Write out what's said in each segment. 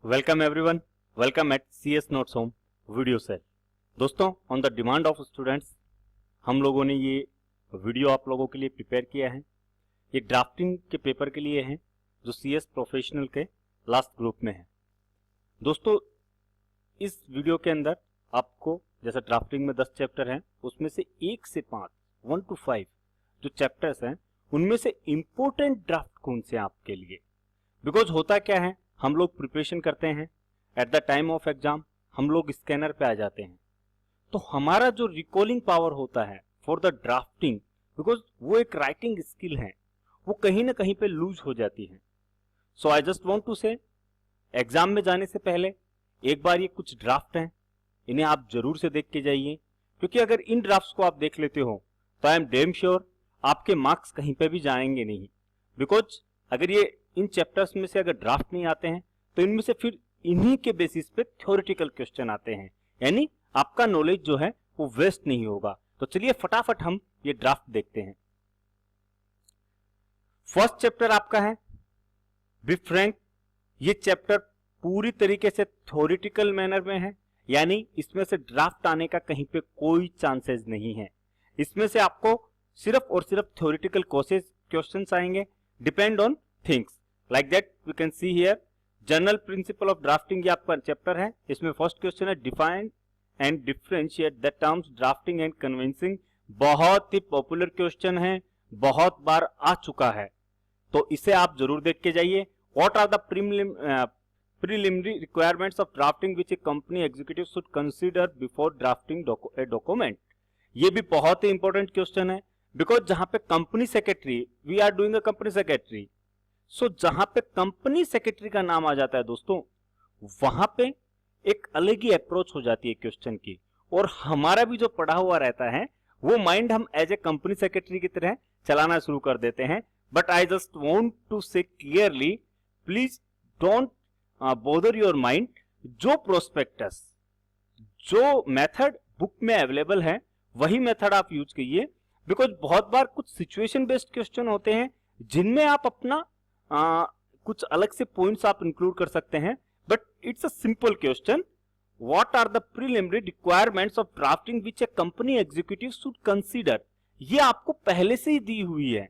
Welcome everyone, welcome at CS notes home video sale. दोस्तों, on the demand of students हम लोगों ने ये वीडियो आप लोगों के लिए प्रिपेयर किया है। ये ड्राफ्टिंग के पेपर के लिए है जो CS प्रोफेशनल के लास्ट ग्रुप में है। दोस्तों, इस वीडियो के अंदर आपको जैसा ड्राफ्टिंग में 10 चैप्टर हैं, उसमें से 1 से 5 1 to 5 जो चैप्टर्स हैं उनमें से इंपॉर्टेंट ड्राफ्ट कौन से हैं आपके लिए। बिकॉज होता क्या है, हम लोग प्रिपरेशन करते हैं, at the time of exam हम लोग स्कैनर पे आ जाते हैं, तो हमारा जो रिकॉलिंग पावर होता है फॉर द ड्राफ्टिंग, बिकॉज वो एक राइटिंग स्किल है, वो कहीं ना कहीं पे लूज हो जाती है। सो आई जस्ट वांट टू से, एग्जाम में जाने से पहले एक बार ये कुछ ड्राफ्ट हैं, इन्हें आप जरूर से देख के जाइए, क्योंकि अगर इन ड्राफ्ट्स को आप देख लेते हो तो आई एम डेम श्योर आपके मार्क्स कहीं पे भी जाएंगे नहीं। बिकॉज अगर ये इन चैप्टर्स में से अगर ड्राफ्ट नहीं आते हैं तो इनमें से फिर इन्हीं के बेसिस पे थ्योरेटिकल क्वेश्चन आते हैं, यानी आपका नॉलेज जो है वो वेस्ट नहीं होगा। तो चलिए फटाफट हम ये ड्राफ्ट देखते हैं। फर्स्ट चैप्टर आपका है बी फ्रैंक। ये चैप्टर पूरी तरीके से थ्योरेटिकल मैनर में है, यानी इसमें से ड्राफ्ट आने का कहीं पे कोई चांसेस नहीं है। इसमें से आपको सिर्फ और सिर्फ थ्योरेटिकल क्वेश्चंस आएंगे, depend on things like that we can see here. General principle of drafting ये आपका चैप्टर है। इसमें फर्स्ट क्वेश्चन है define and differentiate the terms drafting and conveyancing. बहुत ही पॉपुलर क्वेश्चन है, बहुत बार आ चुका है, तो इसे आप जरूर देख के जाइए। What are the preliminary requirements of drafting which a company executive should consider before drafting a document. ये भी बहुत ही इंपॉर्टेंट क्वेश्चन है, बिकॉज जहां पे company secretary, we are doing a company secretary, so जहां पे कंपनी सेक्रेटरी का नाम आ जाता है दोस्तों, वहां पे एक अलग ही अप्रोच हो जाती है क्वेश्चन की, और हमारा भी जो पढ़ा हुआ रहता है वो माइंड हम एज ए कंपनी सेक्रेटरी की तरह चलाना शुरू कर देते हैं। But I just want to say clearly, please don't bother your mind. जो प्रोस्पेक्टस, जो मेथड बुक में अवेलेबल है वही मेथड आप यूज कीजिए। बिकॉज बहुत बार कुछ सिचुएशन बेस्ड क्वेश्चन होते हैं जिनमें आप अपना कुछ अलग से पॉइंट्स आप इंक्लूड कर सकते हैं, but it's a simple question. What are the preliminary requirements of drafting which a company executive should consider. ये आपको पहले से ही दी हुई है,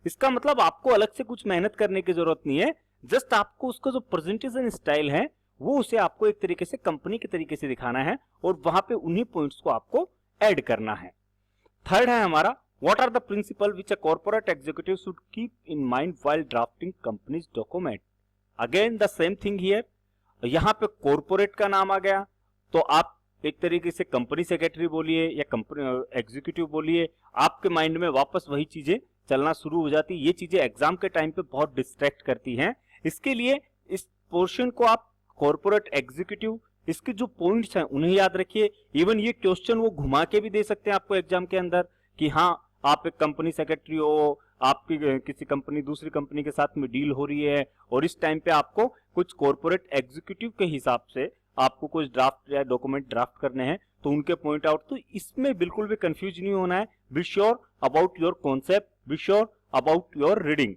इसका मतलब आपको अलग से कुछ मेहनत करने की जरूरत नहीं है। जस्ट आपको उसका जो प्रेजेंटेशन स्टाइल है वो उसे आपको एक तरीके से कंपनी के तरीके से दिखाना है, और वहां पे उन्हीं पॉइंट्स को आपको ऐड करना है। थर्ड है हमारा what are the principles which a corporate executive should keep in mind while drafting company's document। again the same thing here, यहाँ पे कॉर्पोरेट का नाम आ गया तो आप एक तरीके से कंपनी सेक्रेटरी बोलिए या कंपनी एग्जीक्यूटिव बोलिए, आपके माइंड में वापस वही चीजें चलना शुरू हो जाती है। ये चीजें एग्जाम के टाइम पे बहुत डिस्ट्रैक्ट करती हैं, इसके लिए इस पोर्शन को आप कॉर्पोरेट एग्जीक्यूटिव, इसके जो पॉइंट्स हैं उन्हें याद रखिए। इवन ये क्वेश्चन वो घुमा के भी दे सकते हैं आपको एग्जाम के अंदर कि हाँ आप एक कंपनी सेक्रेटरी हो, आपकी किसी कंपनी दूसरी कंपनी के साथ में डील हो रही है, और इस टाइम पे आपको कुछ कॉर्पोरेट एग्जीक्यूटिव के हिसाब से आपको कुछ ड्राफ्ट या डॉक्यूमेंट ड्राफ्ट करने हैं, तो उनके पॉइंट आउट। तो इसमें बिल्कुल भी कंफ्यूज नहीं होना है। Be sure about your concept, be sure about your reading.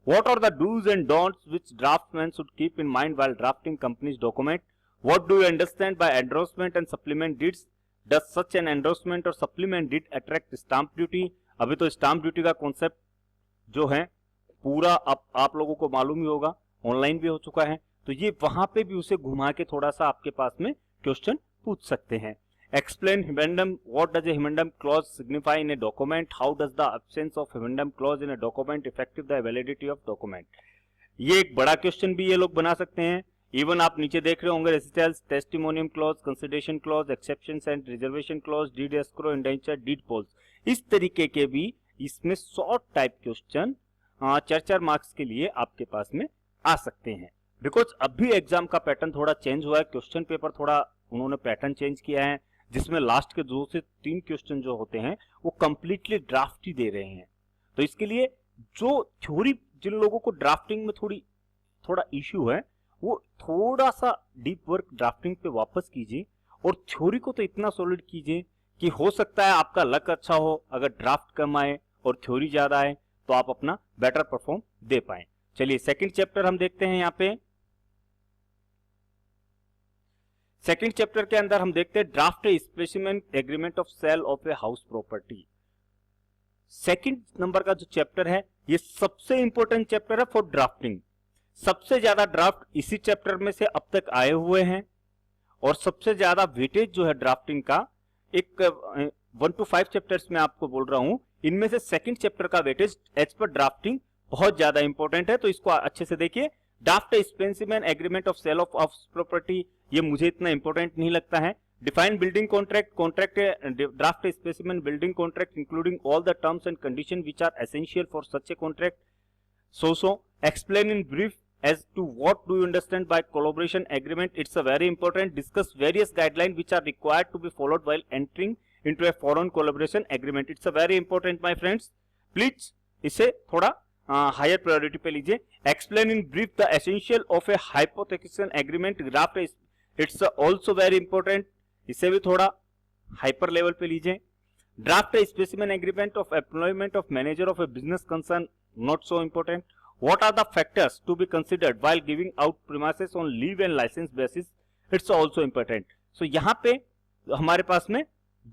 What are the dos and don'ts which draftsman should keep in mind while drafting companies document. What do you understand by endorsement and supplement deeds. Does such an endorsement or supplement did attract stamp duty। अभी तो stamp duty का concept जो है पूरा आप लोगों को मालूम ही होगा, ऑनलाइन भी हो चुका है, तो ये वहां पे भी उसे घुमा के थोड़ा सा आपके पास में क्वेश्चन पूछ सकते हैं। Explain habendum. What does a habendum clause signify in a document. How does the absence of habendum clause in a document effective the validity of document. ये एक बड़ा क्वेश्चन भी ये लोग बना सकते हैं। इवन आप नीचे देख रहे होंगे recitals, testimonium clause, consideration clause, exceptions and reservation clause, deed escrow, indenture, deed polls, इस तरीके के भी इसमें शॉर्ट टाइप क्वेश्चन 4-4 मार्क्स के लिए आपके पास में आ सकते हैं। बिकॉज अभी एग्जाम का पैटर्न थोड़ा चेंज हुआ है, क्वेश्चन पेपर थोड़ा उन्होंने पैटर्न चेंज किया है, जिसमें लास्ट के 2 से 3 क्वेश्चन जो होते हैं वो कंप्लीटली ड्राफ्ट ही दे रहे हैं। तो इसके लिए जो थ्योरी, जिन लोगों को ड्राफ्टिंग में थोड़ा इश्यू है, वो थोड़ा सा डीप वर्क ड्राफ्टिंग पे वापस कीजिए, और थ्योरी को तो इतना सॉलिड कीजिए कि हो सकता है आपका लक अच्छा हो, अगर ड्राफ्ट कम आए और थ्योरी ज्यादा आए तो आप अपना बेटर परफॉर्म दे पाए। चलिए सेकंड चैप्टर हम देखते हैं। यहाँ पे सेकंड चैप्टर के अंदर हम देखते हैं draft specimen agreement of sale of a house property. Second number का जो चैप्टर है ये सबसे इंपॉर्टेंट चैप्टर है फॉर ड्राफ्टिंग। सबसे ज्यादा ड्राफ्ट इसी चैप्टर में से अब तक आए हुए हैं और सबसे ज्यादा वेटेज जो है ड्राफ्टिंग का, एक 1 to 5 चैप्टर्स में आपको बोल रहा हूं, इनमें से सेकंड चैप्टर का वेटेज एज पर ड्राफ्टिंग बहुत ज्यादा इंपॉर्टेंट है। तो इसको अच्छे से देखिए। Draft specimen agreement of sale of house property, ये मुझे इतना इंपॉर्टेंट नहीं लगता है। Define building contract, contract draft specimen building contract including all the terms and condition which are essential for such a contract. So explain in brief as to what do you understand by collaboration agreement. It's a very important. Discuss various guidelines which are required to be followed while entering into a foreign collaboration agreement. It's a very important my friends. Please इसे थोड़ा higher priority पे लीजिए। Explain in brief the essential of A hypothetical agreement draft, it's also very important, इसे भी थोड़ा hyper level पे लीजिए। Draft specimen agreement of employment of manager of A business concern, not so important. What are the factors to be considered while giving out premises on leave and license basis? It's also important. So यहाँ पे हमारे पास में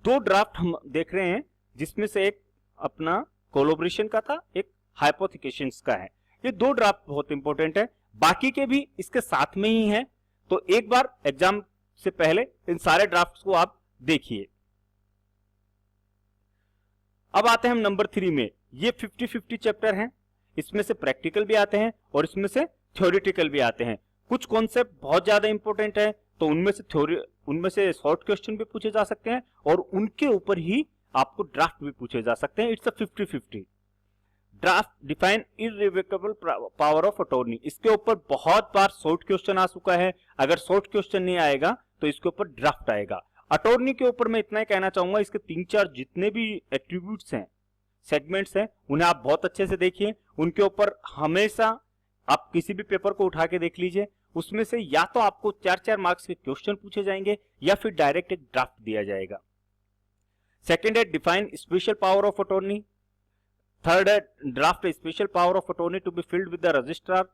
दो draft हम देख रहे हैं, जिसमें से एक अपना कोलैबोरेशन का था, एक हाइपोथेकेशंस का है। ये दो ड्राफ्ट बहुत इंपॉर्टेंट है, बाकी के भी इसके साथ में ही है। तो एक बार एग्जाम से पहले इन सारे ड्राफ्ट्स को आप देखिए। अब आते हैं हम नंबर 3 में। ये 50-50 चैप्टर है, इसमें से प्रैक्टिकल भी आते हैं और इसमें से थ्योरेटिकल भी आते हैं। कुछ कॉन्सेप्ट बहुत ज्यादा इंपॉर्टेंट है तो उनमें से शॉर्ट क्वेश्चन भी पूछे जा सकते हैं और उनके ऊपर ही आपको ड्राफ्ट भी पूछे जा सकते हैं। It's a 50-50। Draft define irrevocable power of attorney, इसके ऊपर बहुत बार शॉर्ट क्वेश्चन आ चुका है। अगर शॉर्ट क्वेश्चन नहीं आएगा तो इसके ऊपर ड्राफ्ट आएगा। अटॉर्नी के ऊपर मैं इतना ही कहना चाहूंगा, इसके 3-4 जितने भी एट्रीब्यूट्स हैं, सेगमेंट्स हैं, उन्हें आप बहुत अच्छे से देखिए। उनके ऊपर हमेशा आप किसी भी पेपर को उठा के देख लीजिए, उसमें से या तो आपको 4-4 मार्क्स के क्वेश्चन पूछे जाएंगे या फिर डायरेक्ट एक ड्राफ्ट दिया जाएगा। सेकंड है define special power of attorney. Third है draft special power of attorney to be filled with the registrar.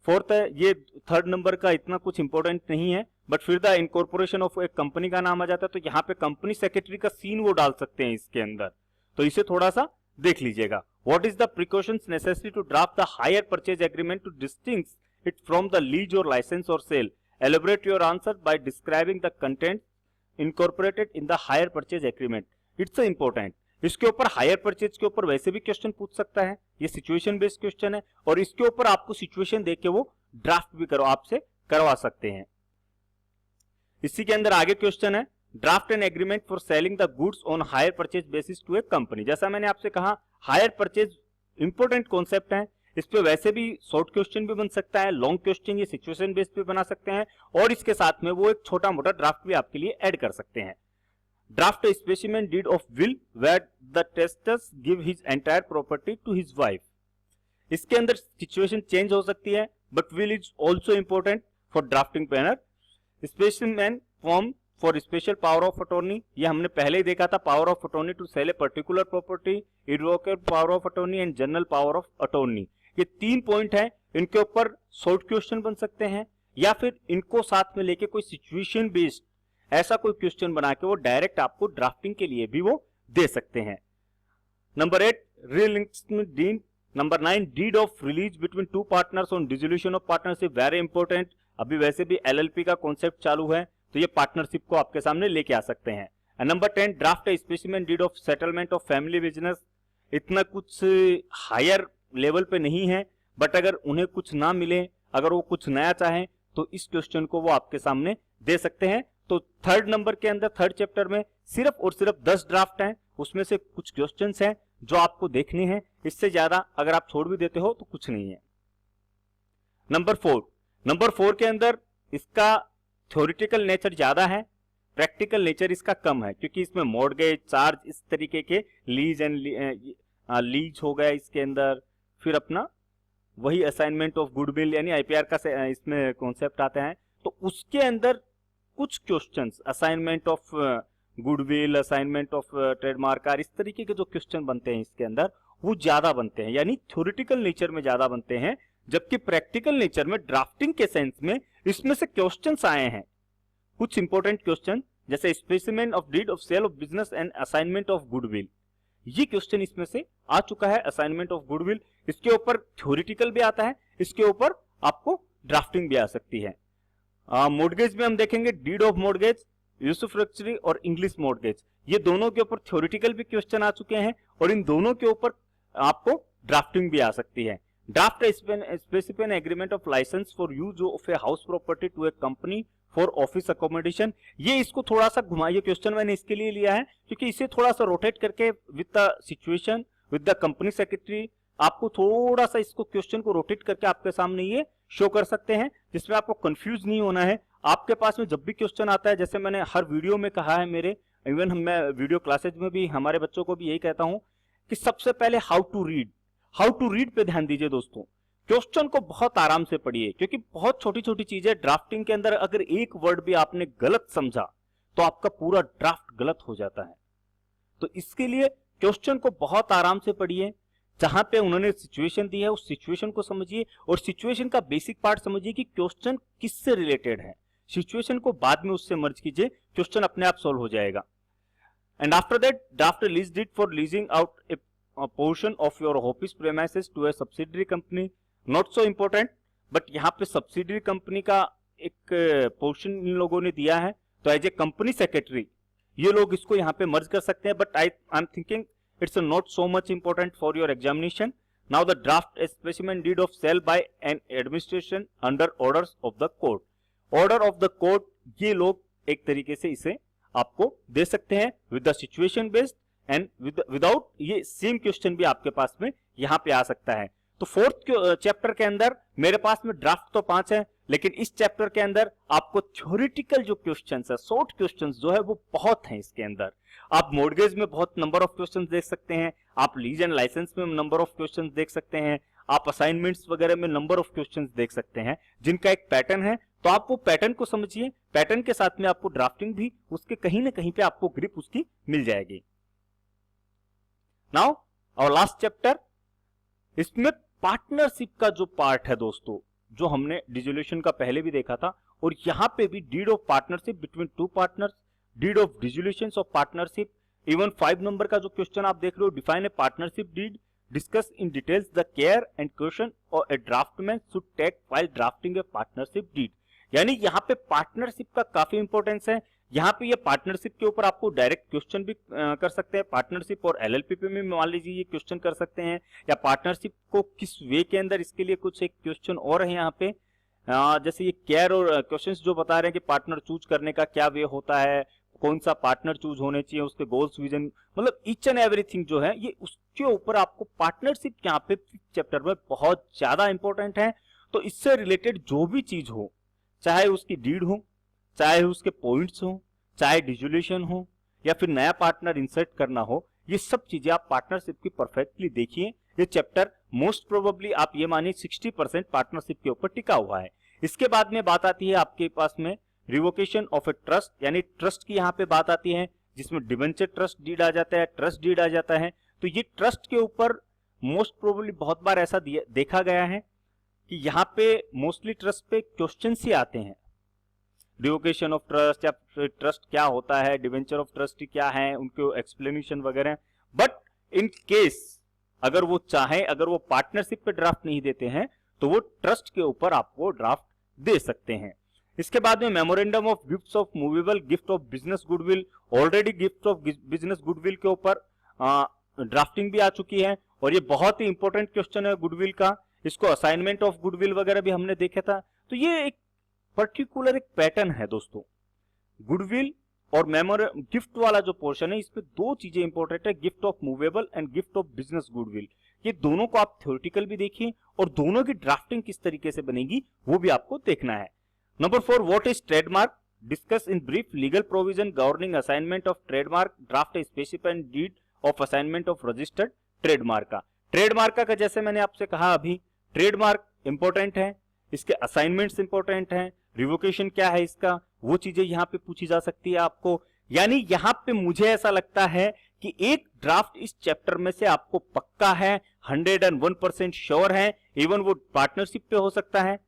Fourth है, ये थर्ड नंबर का इतना कुछ इंपॉर्टेंट नहीं है, बट फिर द इनकॉर्पोरेशन ऑफ एक कंपनी का नाम आ जाता है तो यहाँ पे कंपनी सेक्रेटरी का सीन वो डाल सकते हैं इसके अंदर, तो इसे थोड़ा सा देख लीजिएगा। What is the precautions necessary to draft the hire purchase agreement to distinguish it from the lease or license or sale? Elaborate your answer by describing the content incorporated in the hire purchase agreement. It's important. इसके ऊपर hire purchase के ऊपर वैसे भी question पूछ सकता है, ये सिचुएशन बेस्ड क्वेश्चन है और इसके ऊपर आपको सिचुएशन देख के वो ड्राफ्ट भी आपसे करवा सकते हैं। इसी के अंदर आगे क्वेश्चन है draft an agreement for selling the goods on hire purchase basis to a company. जैसा मैंने आपसे कहा हायर परचेज इंपॉर्टेंट कॉन्सेप्ट है, इस पे वैसे भी शॉर्ट क्वेश्चन भी बन सकता है, लॉन्ग क्वेश्चन ये सिचुएशन बेस्ड पे बना सकते हैं और इसके साथ में वो एक छोटा मोटा ड्राफ्ट भी आपके लिए ऐड कर सकते हैं। Draft specimen deed of will where the testator give his entire property to his wife. इसके अंदर सिचुएशन चेंज हो सकती है but will is also important for drafting planner. Specimen form for special power of attorney, ये हमने पहले ही देखा था, power of attorney to sell a particular property, irrevocable power of attorney and general power of attorney. ये 3 point है, इनके ऊपर शॉर्ट क्वेश्चन बन सकते हैं या फिर इनको साथ में लेके कोई सिचुएशन बेस्ड ऐसा कोई क्वेश्चन बना के वो डायरेक्ट आपको ड्राफ्टिंग के लिए भी वो दे सकते हैं। Number 8 relinquishment deed. Number 9 deed of release between 2 partners on dissolution of partnership, very important. अभी वैसे भी एलएलपी का कॉन्सेप्ट चालू है तो ये पार्टनरशिप को आपके सामने लेके आ सकते हैं। Number 10 draft specimen deed of settlement of family business. इतना कुछ हायर लेवल पे नहीं है बट अगर उन्हें कुछ ना मिले, अगर वो कुछ नया चाहें तो इस क्वेश्चन को वो आपके सामने दे सकते हैं। तो थर्ड नंबर के अंदर थर्ड चैप्टर में सिर्फ और सिर्फ 10 ड्राफ्ट हैं, उसमें से कुछ क्वेश्चंस हैं जो आपको देखने हैं, इससे ज्यादा अगर आप छोड़ भी देते हो तो कुछ नहीं है। नंबर 4 के अंदर इसका थ्योरेटिकल नेचर ज्यादा है, प्रैक्टिकल नेचर इसका कम है क्योंकि इसमें मॉर्गेज, चार्ज, इस तरीके के लीज एंड लीज हो गया इसके अंदर, फिर अपना वही असाइनमेंट ऑफ गुडविल यानी आईपीआर का इसमें कॉन्सेप्ट आते हैं तो उसके अंदर कुछ questions assignment of goodwill, assignment of trademark, इस तरीके के जो क्वेश्चन बनते हैं इसके अंदर वो ज्यादा बनते हैं, यानी थ्योरेटिकल नेचर में ज्यादा बनते हैं, जबकि प्रैक्टिकल नेचर में ड्राफ्टिंग के सेंस में इसमें से क्वेश्चंस आए हैं कुछ इंपॉर्टेंट क्वेश्चन जैसे specimen of deed of sale of business and assignment of goodwill, ये क्वेश्चन इसमें से आ चुका है। असाइनमेंट ऑफ गुडविल, इसके ऊपर थ्योरेटिकल भी आता है, इसके ऊपर आपको ड्राफ्टिंग भी आ सकती है। मॉर्गेज में हम देखेंगे डीड ऑफ मॉर्गेज, यूसुफ्रक्चरी और इंग्लिश मॉर्गेज, ये दोनों के ऊपर थ्योरेटिकल भी क्वेश्चन आ चुके हैं और इन दोनों के ऊपर आपको ड्राफ्टिंग भी आ सकती है। Draft specific agreement of licence for use of a house property to a company for office accommodation, ये इसको थोड़ा सा घुमाइए क्वेश्चन मैंने इसके लिए लिया है क्योंकि इसे थोड़ा सा रोटेट करके with the situation with the company secretary आपको थोड़ा सा इसको क्वेश्चन को रोटेट करके आपके सामने ये शो कर सकते हैं, जिसमें आपको कंफ्यूज नहीं होना है। आपके पास में जब भी क्वेश्चन आता है, जैसे मैंने हर वीडियो में कहा है, मेरे इवन मैं वीडियो क्लासेज में भी हमारे बच्चों को भी यही कहता हूं कि सबसे पहले हाउ टू रीड पे ध्यान दीजिए दोस्तों। क्वेश्चन को बहुत आराम से पढ़िए क्योंकि बहुत छोटी छोटी चीजें ड्राफ्टिंग के अंदर, अगर एक वर्ड भी आपने गलत समझा तो आपका पूरा ड्राफ्ट गलत हो जाता है। तो इसके लिए क्वेश्चन को बहुत आराम से पढ़िए, जहां पे उन्होंने सिचुएशन दी है उस सिचुएशन को समझिए और सिचुएशन का बेसिक पार्ट समझिए कि क्वेश्चन किससे रिलेटेड है। सिचुएशन को बाद में उससे मर्ज कीजिए, क्वेश्चन अपने आप सॉल्व हो जाएगा। And after that draft lease deed for leasing out a portion of your office premises to a subsidiary company, not so important, but यहाँ पे सब्सिडरी कंपनी का एक पोर्शन इन लोगों ने दिया है, तो एज ए कंपनी सेक्रेटरी ये लोग इसको यहाँ पे मर्ज कर सकते हैं, but I am thinking it's not so much important for your examination. Now the draft a specimen deed of sale by an administration under orders of the court. Order of the court, ये लोग एक तरीके से इसे आपको दे सकते हैं with the situation based and without, ये सेम क्वेश्चन भी आपके पास में यहाँ पे आ सकता है। तो फोर्थ चैप्टर के अंदर मेरे पास में ड्राफ्ट तो 5 है, लेकिन इस चैप्टर के अंदर आपको थ्योरेटिकल जो क्वेश्चंस है, शॉर्ट क्वेश्चंस जो है वो बहुत हैं इसके अंदर। आप मॉर्गेज में बहुत नंबर ऑफ क्वेश्चंस देख सकते हैं, आप लीज एंड लाइसेंस में नंबर ऑफ क्वेश्चंस देख सकते हैं, आप असाइनमेंट्स वगैरह में नंबर ऑफ क्वेश्चंस देख सकते हैं जिनका एक पैटर्न है। तो आप वो पैटर्न को समझिए, पैटर्न के साथ में आपको ड्राफ्टिंग भी उसके कहीं ना कहीं पे आपको ग्रिप उसकी मिल जाएगी। नाउ और लास्ट चैप्टर, इसमें पार्टनरशिप का जो पार्ट है दोस्तों, जो हमने डिसोल्यूशन का पहले भी देखा था, और यहां पे भी deed of partnership between two partners, deed of dissolution of partnership, even 5 number का जो क्वेश्चन आप देख रहे हो, define a partnership deed, discuss in details the care and question और a draftsman should take while drafting a partnership deed. यानी यहाँ पे पार्टनरशिप का काफी इंपॉर्टेंस है। यहाँ पे ये पार्टनरशिप के ऊपर आपको डायरेक्ट क्वेश्चन भी कर सकते हैं, पार्टनरशिप और एलएलपी पे में मान लीजिए ये क्वेश्चन कर सकते हैं, या पार्टनरशिप को किस वे के अंदर, इसके लिए कुछ एक क्वेश्चन और है यहाँ पे, जैसे ये केयर और क्वेश्चंस जो बता रहे हैं कि पार्टनर चूज करने का क्या वे होता है, कौन सा पार्टनर चूज होने चाहिए, उसके गोल्स विजन, मतलब ईच एंड एवरीथिंग जो है ये उसके ऊपर आपको पार्टनरशिप यहाँ पे चैप्टर में बहुत ज्यादा इंपॉर्टेंट है। तो इससे रिलेटेड जो भी चीज हो, चाहे उसकी डीड हो, चाहे उसके पॉइंट्स हो, चाहे डिसोल्यूशन हो, या फिर नया पार्टनर इंसर्ट करना हो, ये सब चीजें आप पार्टनरशिप की परफेक्टली देखिए। ये चैप्टर मोस्ट प्रोबेबली आप ये मानिए 60% पार्टनरशिप के ऊपर टिका हुआ है। इसके बाद में बात आती है आपके पास में रिवोकेशन ऑफ ए ट्रस्ट, यानी ट्रस्ट की यहाँ पे बात आती है, जिसमें डिवेंचर ट्रस्ट डीड आ जाता है, ट्रस्ट डीड आ जाता है। तो ये ट्रस्ट के ऊपर मोस्ट प्रोबेबली बहुत बार ऐसा देखा गया है कि यहाँ पे मोस्टली ट्रस्ट पे क्वेश्चन ही आते हैं, रिवोकेशन ऑफ ट्रस्ट या ट्रस्ट क्या होता है, डिवेंचर ऑफ ट्रस्ट क्या है, उनके एक्सप्लेनेशन वगैरह। बट इन केस अगर वो चाहे, अगर वो पार्टनरशिप पे ड्राफ्ट नहीं देते हैं तो वो ट्रस्ट के ऊपर आपको ड्राफ्ट दे सकते हैं। इसके बाद में memorandum of gifts of movable, gift of business goodwill, already gift of business goodwill के ऊपर ड्राफ्टिंग भी आ चुकी है, और ये बहुत ही इंपॉर्टेंट क्वेश्चन है गुडविल का। इसको असाइनमेंट ऑफ गुडविल वगैरह भी हमने देखा था। तो ये एक पर्टिकुलर एक पैटर्न है दोस्तों, गुडविल और गिफ्ट वाला जो पोर्शन है, इसमें 2 चीजें इंपॉर्टेंट है, gift of movable and gift of business goodwill. ये दोनों को आप थ्योरेटिकल भी देखिए और दोनों की ड्राफ्टिंग किस तरीके से बनेगी वो भी आपको देखना है। Number 4, what is trademark, discuss in brief legal provision governing assignment of trademark, draft a specified deed of assignment of registered trademark का। ट्रेडमार्क का जैसे मैंने आपसे कहा अभी, ट्रेडमार्क इंपॉर्टेंट है, इसके असाइनमेंट्स इंपॉर्टेंट हैं, रिवोकेशन क्या है इसका, वो चीजें यहाँ पे पूछी जा सकती है आपको। यानी यहाँ पे मुझे ऐसा लगता है कि एक ड्राफ्ट इस चैप्टर में से आपको पक्का है, 101% श्योर है, इवन वो पार्टनरशिप पे हो सकता है,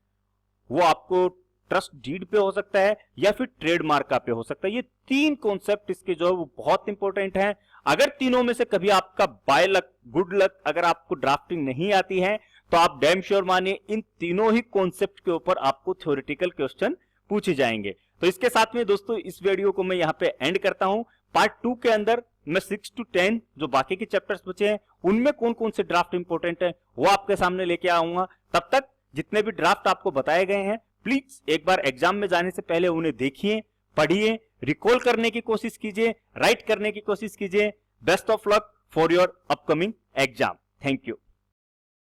वो आपको ट्रस्ट डीड पे हो सकता है या फिर ट्रेडमार्क का पे हो सकता है। ये 3 कॉन्सेप्ट इसके जो है वो बहुत इंपॉर्टेंट हैं। अगर तीनों में से कभी आपका बाय लक, गुड लक, अगर आपको ड्राफ्टिंग नहीं आती है तो आप डैम श्योर मानिए इन तीनों ही कॉन्सेप्ट के ऊपर आपको थ्योरेटिकल क्वेश्चन पूछे जाएंगे। तो इसके साथ में दोस्तों इस वीडियो को मैं यहाँ पे एंड करता हूं। पार्ट 2 के अंदर मैं 6 to 10 जो बाकी के चैप्टर्स बचे हैं उनमें कौन कौन से ड्राफ्ट इंपॉर्टेंट है वो आपके सामने लेके आऊंगा। तब तक जितने भी ड्राफ्ट आपको बताए गए हैं प्लीज एक बार एग्जाम में जाने से पहले उन्हें देखिए, पढ़िए, रिकॉल करने की कोशिश कीजिए, राइट करने की कोशिश कीजिए। Best of luck for your upcoming exam. Thank you.